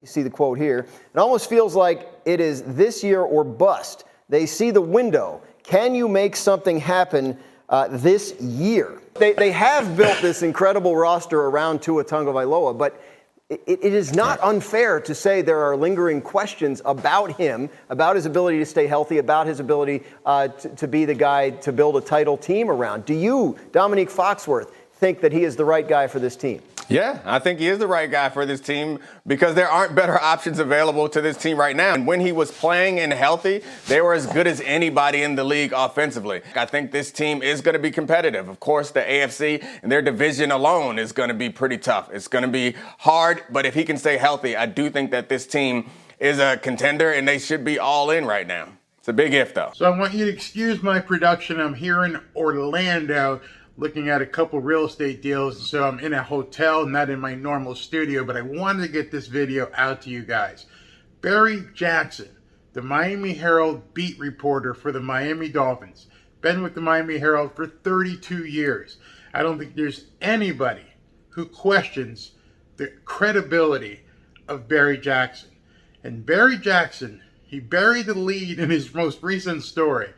You see the quote here. It almost feels like it is this year or bust. They see the window. Can you make something happen this year? They have built this incredible roster around Tua Tagovailoa, but it is not unfair to say there are lingering questions about him, about his ability to stay healthy, about his ability to be the guy to build a title team around. Do you, Dominique Foxworth, think that he is the right guy for this team? Yeah, I think he is the right guy for this team because there aren't better options available to this team right now. And when he was playing and healthy, they were as good as anybody in the league offensively. I think this team is going to be competitive. Of course, the AFC and their division alone is going to be pretty tough. It's going to be hard, but if he can stay healthy, I do think that this team is a contender and they should be all in right now. It's a big if, though. So I want you to excuse my production. I'm here in Orlando looking at a couple real estate deals. So I'm in a hotel, not in my normal studio, but I wanted to get this video out to you guys. Barry Jackson, the Miami Herald beat reporter for the Miami Dolphins, been with the Miami Herald for 32 years. I don't think there's anybody who questions the credibility of Barry Jackson. And Barry Jackson, he buried the lead in his most recent story.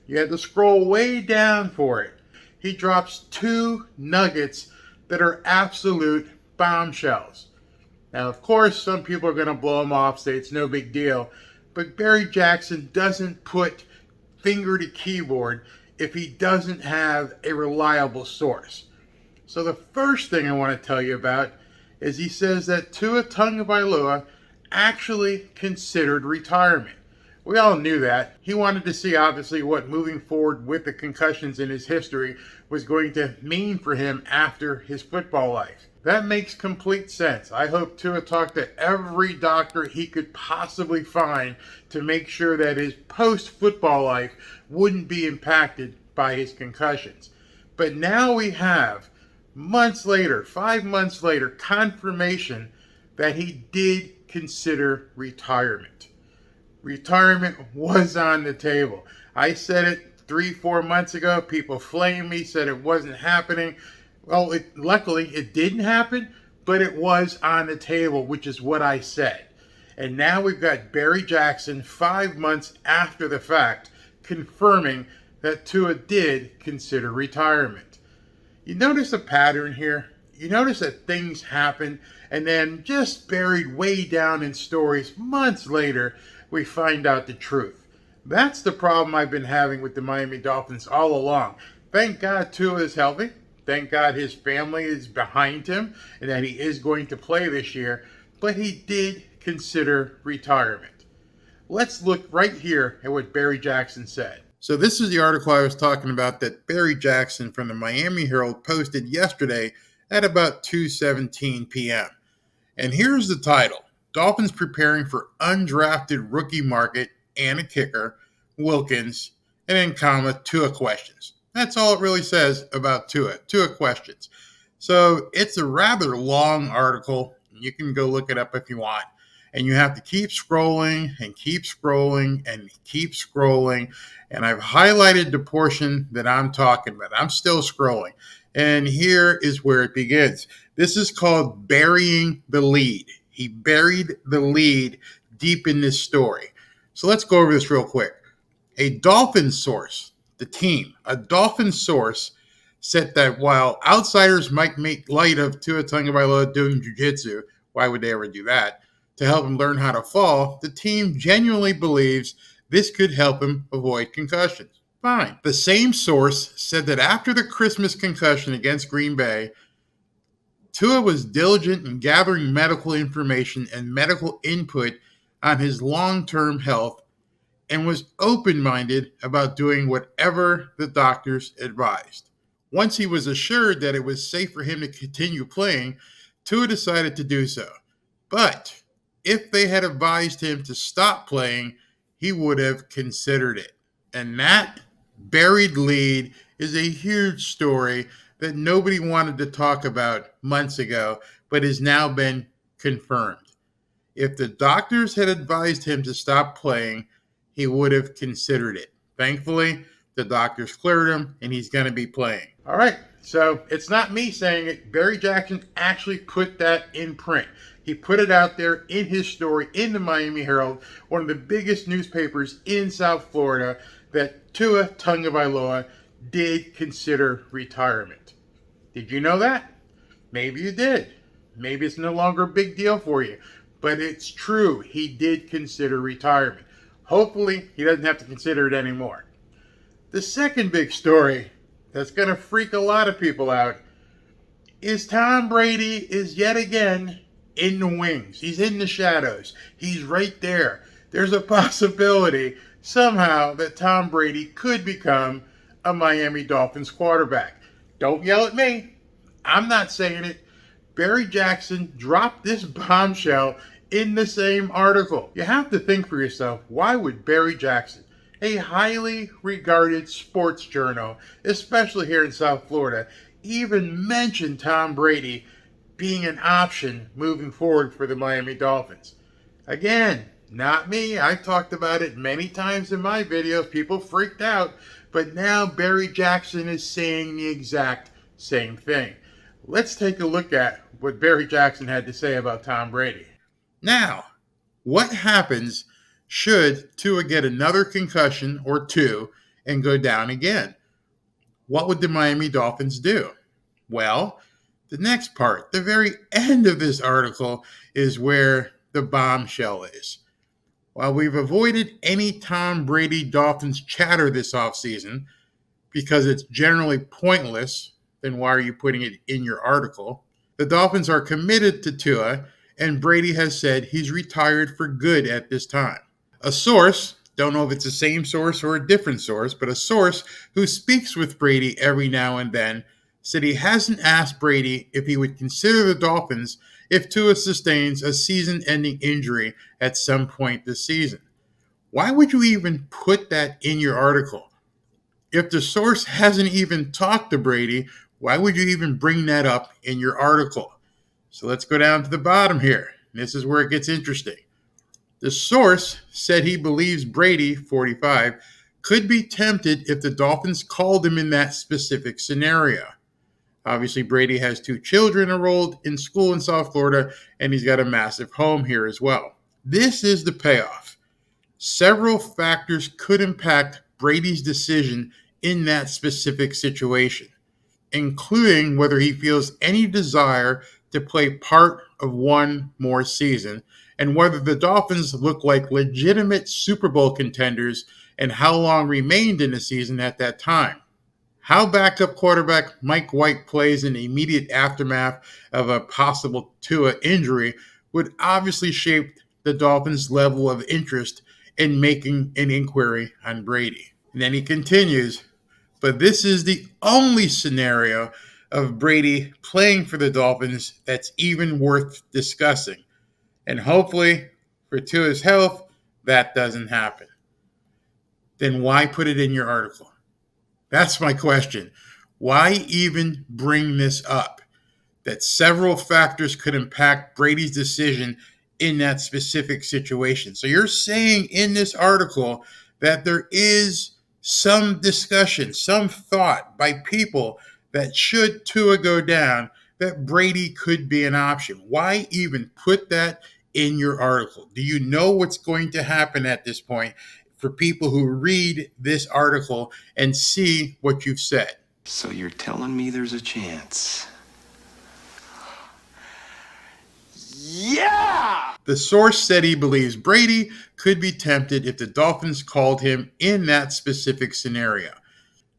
You had to scroll way down for it. He drops two nuggets that are absolute bombshells. Now, of course, some people are going to blow him off, say it's no big deal. But Barry Jackson doesn't put finger to keyboard if he doesn't have a reliable source. So the first thing I want to tell you about is he says that Tua Tagovailoa actually considered retirement. We all knew that. He wanted to see, obviously, what moving forward with the concussions in his history was going to mean for him after his football life. That makes complete sense. I hope Tua talked to every doctor he could possibly find to make sure that his post-football life wouldn't be impacted by his concussions. But now we have, months later, 5 months later, confirmation that he did consider retirement. Retirement was on the table. I said it 3-4 months ago. People flamed me, said it wasn't happening. Well, luckily it didn't happen, but it was on the table, which is what I said. And now we've got Barry Jackson 5 months after the fact confirming that Tua did consider retirement. You notice a pattern here? You notice that things happen and then just buried way down in stories months later, we find out the truth. That's the problem I've been having with the Miami Dolphins all along. Thank God Tua is healthy. Thank God his family is behind him and that he is going to play this year. But he did consider retirement. Let's look right here at what Barry Jackson said. So this is the article I was talking about that Barry Jackson from the Miami Herald posted yesterday at about 2:17 p.m. And here's the title. Dolphins preparing for undrafted rookie market and a kicker, Wilkins, and then comma, Tua questions. That's all it really says about Tua questions. So it's a rather long article. You can go look it up if you want. And you have to keep scrolling and keep scrolling and keep scrolling. And I've highlighted the portion that I'm talking about. I'm still scrolling. And here is where it begins. This is called burying the lead. He buried the lead deep in this story. So let's go over this real quick. A Dolphins source, the team, a Dolphins source said that while outsiders might make light of Tua Tagovailoa doing jiu-jitsu, why would they ever do that, to help him learn how to fall, the team genuinely believes this could help him avoid concussions. Fine. The same source said that after the Christmas concussion against Green Bay, Tua was diligent in gathering medical information and medical input on his long-term health and was open-minded about doing whatever the doctors advised. Once he was assured that it was safe for him to continue playing, Tua decided to do so. But if they had advised him to stop playing, he would have considered it. And that buried lead is a huge story that nobody wanted to talk about months ago, but has now been confirmed. If the doctors had advised him to stop playing, he would have considered it. Thankfully, the doctors cleared him, and he's going to be playing. All right, so it's not me saying it. Barry Jackson actually put that in print. He put it out there in his story in the Miami Herald, one of the biggest newspapers in South Florida, that Tua Tagovailoa did consider retirement. Did you know that? Maybe you did. Maybe it's no longer a big deal for you. But it's true. He did consider retirement. Hopefully, he doesn't have to consider it anymore. The second big story that's going to freak a lot of people out is Tom Brady is yet again in the wings. He's in the shadows. He's right there. There's a possibility somehow that Tom Brady could become a Miami Dolphins quarterback. Don't yell at me. I'm not saying it. Barry Jackson dropped this bombshell in the same article. You have to think for yourself, why would Barry Jackson, a highly regarded sports journal, especially here in South Florida, even mention Tom Brady being an option moving forward for the Miami Dolphins? Again, not me. I've talked about it many times in my videos. People freaked out. But now Barry Jackson is saying the exact same thing. Let's take a look at what Barry Jackson had to say about Tom Brady. Now, what happens should Tua get another concussion or two and go down again? What would the Miami Dolphins do? Well, the next part, the very end of this article, is where the bombshell is. While we've avoided any Tom Brady Dolphins chatter this offseason because it's generally pointless, then why are you putting it in your article? The Dolphins are committed to Tua, and Brady has said he's retired for good at this time. A source, don't know if it's the same source or a different source, but a source who speaks with Brady every now and then said he hasn't asked Brady if he would consider the Dolphins if Tua sustains a season-ending injury at some point this season. Why would you even put that in your article? If the source hasn't even talked to Brady, why would you even bring that up in your article? So let's go down to the bottom here. This is where it gets interesting. The source said he believes Brady, 45, could be tempted if the Dolphins called him in that specific scenario. Obviously, Brady has 2 children enrolled in school in South Florida, and he's got a massive home here as well. This is the payoff. Several factors could impact Brady's decision in that specific situation, including whether he feels any desire to play part of one more season, and whether the Dolphins look like legitimate Super Bowl contenders and how long remained in the season at that time. How backup quarterback Mike White plays in the immediate aftermath of a possible Tua injury would obviously shape the Dolphins' level of interest in making an inquiry on Brady. And then he continues, but this is the only scenario of Brady playing for the Dolphins that's even worth discussing. And hopefully, for Tua's health, that doesn't happen. Then why put it in your article? That's my question. Why even bring this up? That several factors could impact Brady's decision in that specific situation. So you're saying in this article that there is some discussion, some thought by people that should Tua go down, that Brady could be an option. Why even put that in your article? Do you know what's going to happen at this point for people who read this article and see what you've said? So you're telling me there's a chance? Yeah! The source said he believes Brady could be tempted if the Dolphins called him in that specific scenario.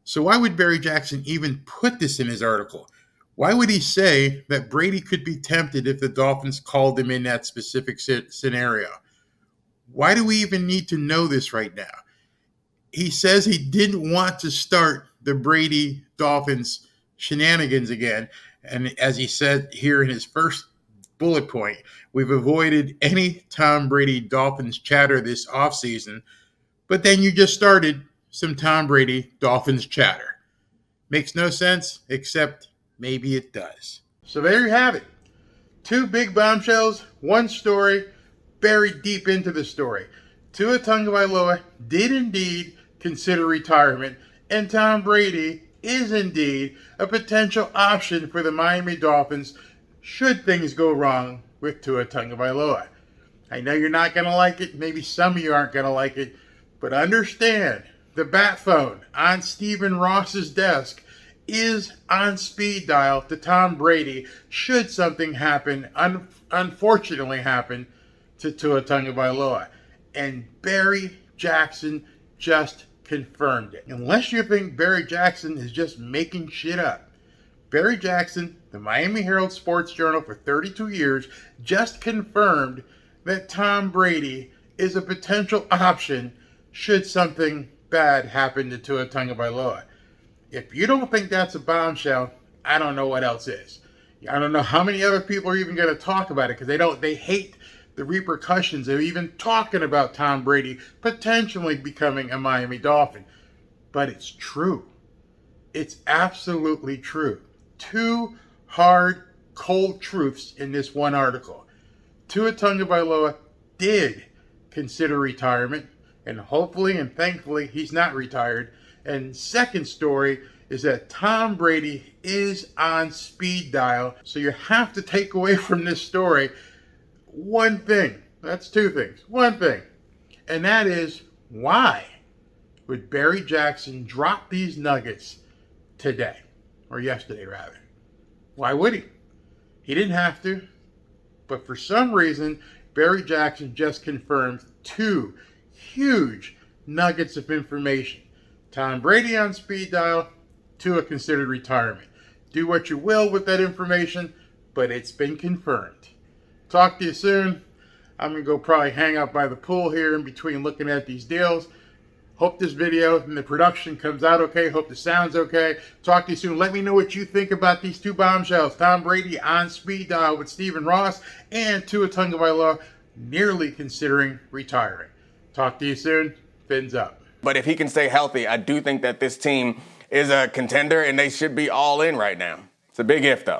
So why would Barry Jackson even put this in his article? Why would he say that Brady could be tempted if the Dolphins called him in that specific scenario? Why do we even need to know this right now? He says he didn't want to start the Brady Dolphins shenanigans again. And as he said here in his first bullet point, we've avoided any Tom Brady Dolphins chatter this offseason. But then you just started some Tom Brady Dolphins chatter. Makes no sense, except maybe it does. So there you have it. 2 big bombshells, 1 story, buried deep into the story. Tua Tagovailoa did indeed consider retirement, and Tom Brady is indeed a potential option for the Miami Dolphins should things go wrong with Tua Tagovailoa. I know you're not going to like it. Maybe some of you aren't going to like it. But understand, the bat phone on Stephen Ross's desk is on speed dial to Tom Brady should something happen, unfortunately happen, to Tua Tagovailoa. And Barry Jackson just confirmed it. Unless you think Barry Jackson is just making shit up. Barry Jackson, the Miami Herald Sports Journal for 32 years, just confirmed that Tom Brady is a potential option should something bad happen to Tua Tagovailoa. If you don't think that's a bombshell, I don't know what else is. I don't know how many other people are even going to talk about it because they hate the repercussions of even talking about Tom Brady potentially becoming a Miami Dolphin. But it's true. It's absolutely true. Two hard, cold truths in this one article. Tua Tagovailoa did consider retirement, and hopefully and thankfully he's not retired. And second story is that Tom Brady is on speed dial. So you have to take away from this story one thing. That's two things. One thing. And that is, why would Barry Jackson drop these nuggets today? Or yesterday, rather. Why would he? He didn't have to. But for some reason, Barry Jackson just confirmed two huge nuggets of information. Tom Brady on speed dial, Tua considered retirement. Do what you will with that information, but it's been confirmed. Talk to you soon. I'm going to go probably hang out by the pool here in between looking at these deals. Hope this video and the production comes out okay. Hope the sound's okay. Talk to you soon. Let me know what you think about these two bombshells. Tom Brady on speed dial with Stephen Ross and Tua Tagovailoa nearly considering retiring. Talk to you soon. Fins up. But if he can stay healthy, I do think that this team is a contender and they should be all in right now. It's a big if, though.